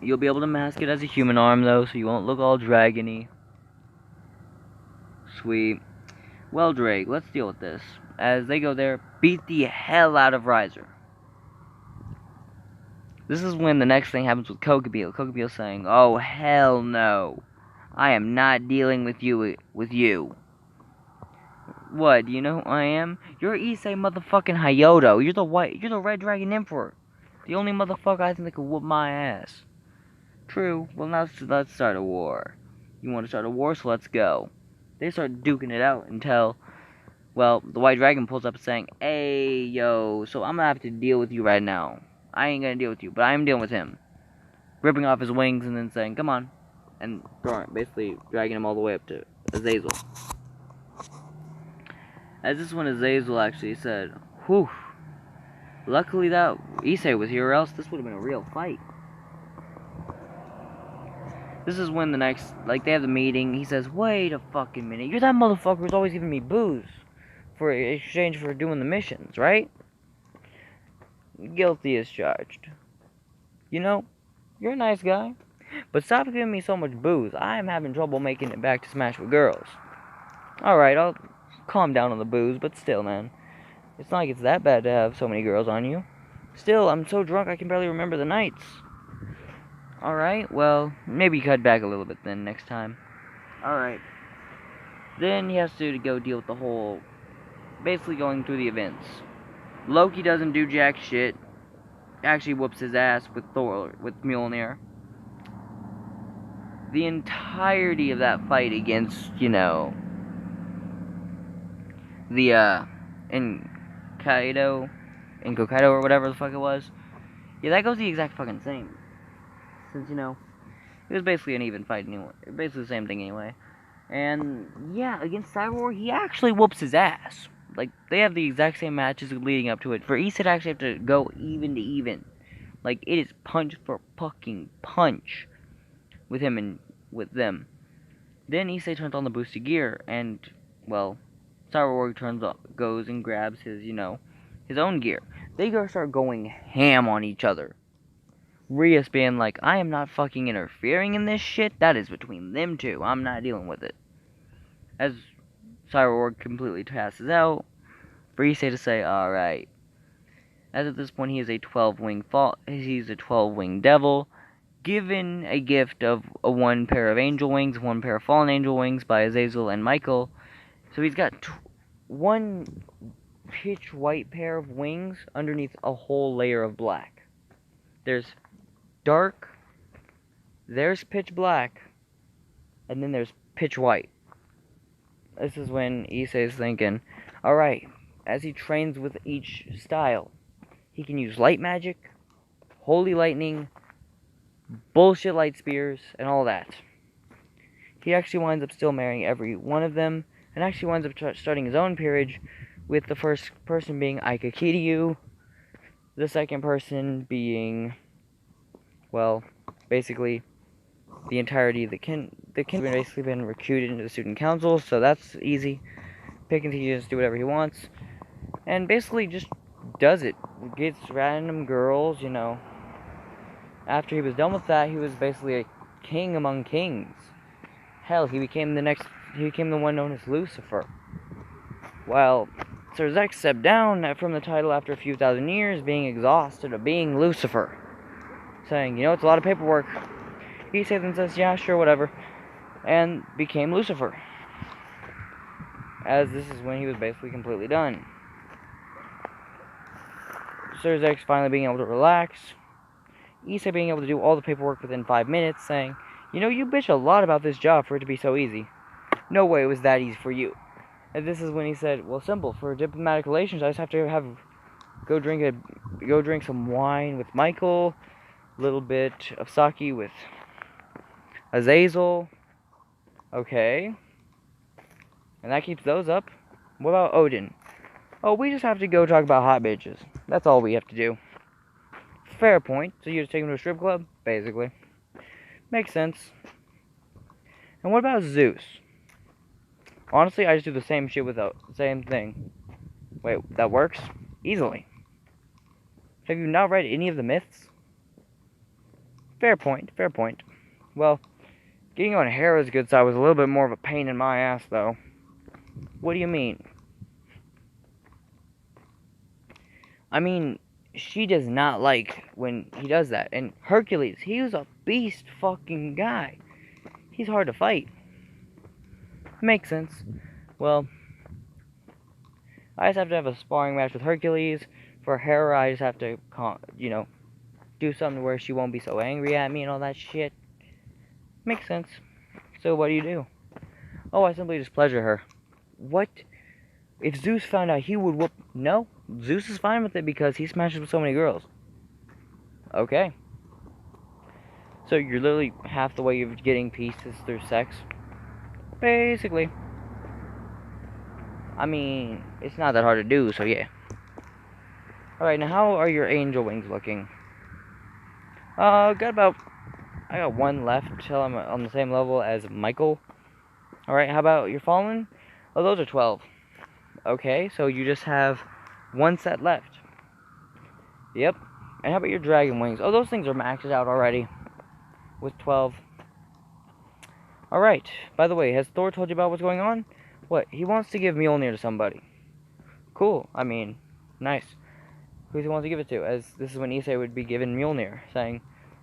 You'll be able to mask it as a human arm, though, so you won't look all dragony. Sweet. Well, Drake, let's deal with this. As they go there, beat the hell out of Riser. This is when the next thing happens with Kokabiel. Kokabiel saying, oh, hell no. I am not dealing with you. What, do you know who I am? You're Issei motherfucking Hayoto. You're the Red Dragon Emperor. The only motherfucker I think that could whoop my ass. True. Well, now let's start a war. You want to start a war, so let's go. They start duking it out until, well, the White Dragon pulls up saying, hey, yo, so I'm gonna have to deal with you right now. I ain't gonna deal with you, but I am dealing with him. Ripping off his wings and then saying, come on. And basically dragging him all the way up to Azazel. As this one, Azazel actually said, whew. Luckily that Issei was here, or else this would have been a real fight. This is when the next, they have the meeting. He says, wait a fucking minute. You're that motherfucker who's always giving me booze for exchange for doing the missions, right? Guilty as charged. You know, you're a nice guy. But stop giving me so much booze. I am having trouble making it back to Smash with girls. Alright, I'll calm down on the booze, but still, man. It's not like it's that bad to have so many girls on you. Still, I'm so drunk I can barely remember the nights. Alright, well, maybe cut back a little bit then next time. Alright. Then he has to go deal with the whole basically going through the events. Loki doesn't do jack shit. Actually whoops his ass with Mjolnir. The entirety of that fight against, the, in Kokabiel or whatever the fuck it was. Yeah, that goes the exact fucking same. Since, it was basically an even fight anyway. Basically the same thing anyway. And, yeah, against Cyborg, he actually whoops his ass. Like, they have the exact same matches leading up to it. For Issei to actually have to go even to even. Like, it is punch for fucking punch with him and with them. Then Issei turns on the boosted gear, and, well, Cyborg goes and grabs his, his own gear. They start going ham on each other. Rias being like, I am not fucking interfering in this shit. That is between them two. I'm not dealing with it. As Cyborg completely passes out, for Issei to say, alright. As at this point, he is a 12-wing devil, given a gift of one pair of angel wings, one pair of fallen angel wings by Azazel and Michael. So he's got one pitch white pair of wings underneath a whole layer of black. There's dark, there's pitch black, and then there's pitch white. This is when Issei is thinking, alright, as he trains with each style, he can use light magic, holy lightning, bullshit light spears, and all that. He actually winds up still marrying every one of them, and actually winds up starting his own peerage, with the first person being Aikakiryu, the second person being, well, basically the entirety of the kin has basically been recruited into the student council, so that's easy. Pick and he just do whatever he wants, and basically just does it. Gets random girls, After he was done with that, he was basically a king among kings. Hell, he became the one known as Lucifer. While Sir Zex stepped down from the title after a few thousand years, being exhausted of being Lucifer. Saying, it's a lot of paperwork. He says, yeah, sure, whatever. And became Lucifer. As this is when he was basically completely done. Sir Zex finally being able to relax. Issei being able to do all the paperwork within 5 minutes, saying, you bitch a lot about this job for it to be so easy. No way it was that easy for you. And this is when he said, well, simple, for diplomatic relations, I just have to go drink some wine with Michael, a little bit of sake with Azazel. Okay. And that keeps those up. What about Odin? Oh, we just have to go talk about hot bitches. That's all we have to do. Fair point. So you just take him to a strip club? Basically. Makes sense. And what about Zeus? Honestly, I just do the same shit with the same thing. Wait, that works? Easily. Have you not read any of the myths? Fair point, fair point. Well, getting on Hera's good side was a little bit more of a pain in my ass, though. What do you mean? I mean, she does not like when he does that. And Hercules, he was a beast fucking guy. He's hard to fight. Makes sense. Well, I just have to have a sparring match with Hercules. For Hera, I just have to, do something where she won't be so angry at me and all that shit. Makes sense. So what do? Oh, I simply just pleasure her. What? If Zeus found out, he would whoop... No, Zeus is fine with it because he smashes with so many girls. Okay. So you're literally half the way of getting peace is through sex. Basically. I mean, it's not that hard to do, so yeah. Alright, now how are your angel wings looking? I got one left till I'm on the same level as Michael. Alright, how about your fallen? Oh, those are 12. Okay, so you just have one set left. Yep. And how about your dragon wings? Oh, those things are maxed out already. With 12. Alright, by the way, has Thor told you about what's going on? What? He wants to give Mjolnir to somebody. Cool. I mean, nice. Who does he want to give it to? As this is when Issei would be given Mjolnir, saying,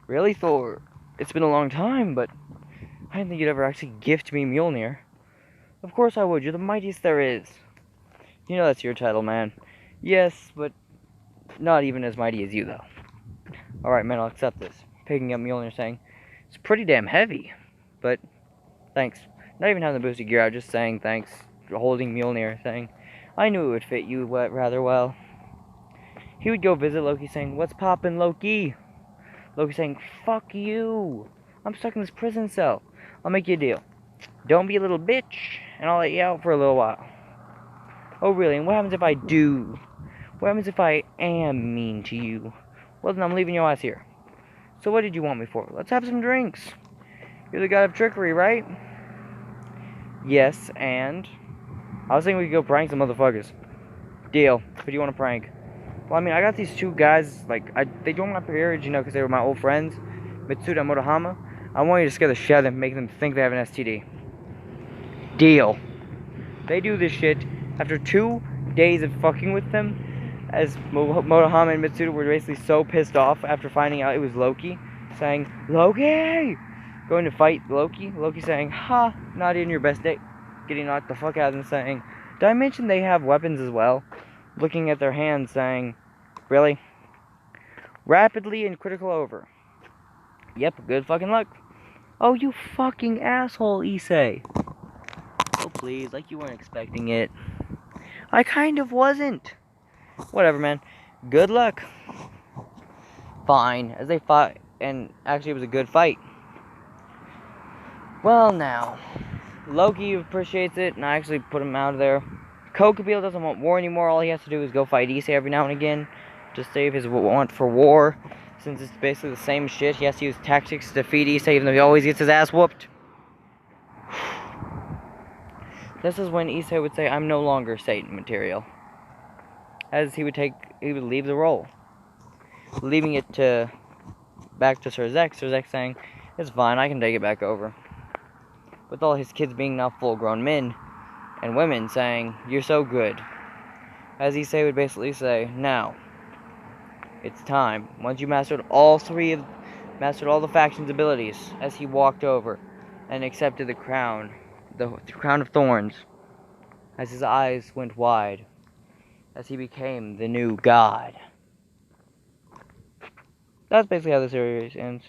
really, Thor? It's been a long time, but I didn't think you'd ever actually gift me Mjolnir. Of course I would. You're the mightiest there is. You know that's your title, man. Yes, but not even as mighty as you, though. Alright, man, I'll accept this. Picking up Mjolnir, saying, it's pretty damn heavy, but thanks. Not even having the boosted gear out, just saying thanks. Holding Mjolnir, saying, I knew it would fit you rather well. He would go visit Loki, saying, what's poppin', Loki? Loki saying, fuck you. I'm stuck in this prison cell. I'll make you a deal. Don't be a little bitch, and I'll let you out for a little while. Oh, really? And what happens if I do? What happens if I am mean to you? Well, then I'm leaving your ass here. So what did you want me for? Let's have some drinks. You're the god of trickery, right? Yes, and I was thinking we could go prank some motherfuckers. Deal. Who do you want to prank? Well, I mean, I got these two guys, like, they joined my peerage, you know, because they were my old friends, Mitsuda and Motohama. I want you to scare the shit out of them, make them think they have an STD. Deal. They do this shit after 2 days of fucking with them, as Motohama and Mitsuda were basically so pissed off after finding out it was Loki, saying, Loki! Going to fight Loki. Loki saying, ha, not in your best day. Getting knocked the fuck out and saying, did I mention they have weapons as well? Looking at their hands saying, really? Rapidly and critical over. Yep, good fucking luck. Oh, you fucking asshole, Issei. Oh, please, like you weren't expecting it. I kind of wasn't. Whatever, man. Good luck. Fine, as they fought, and actually it was a good fight. Well, now, Loki appreciates it, and I actually put him out of there. Kokabiel doesn't want war anymore. All he has to do is go fight Issei every now and again to save his want for war. Since it's basically the same shit, he has to use tactics to defeat Issei, even though he always gets his ass whooped. This is when Issei would say, I'm no longer Satan material. As he would leave the role. Leaving it back to Surzek. Surzek saying, it's fine, I can take it back over. With all his kids being now full-grown men and women saying, you're so good. As Issei would basically say, now, it's time. Once you mastered all the factions' abilities, as he walked over and accepted the crown of thorns, as his eyes went wide, as he became the new god. That's basically how the series ends.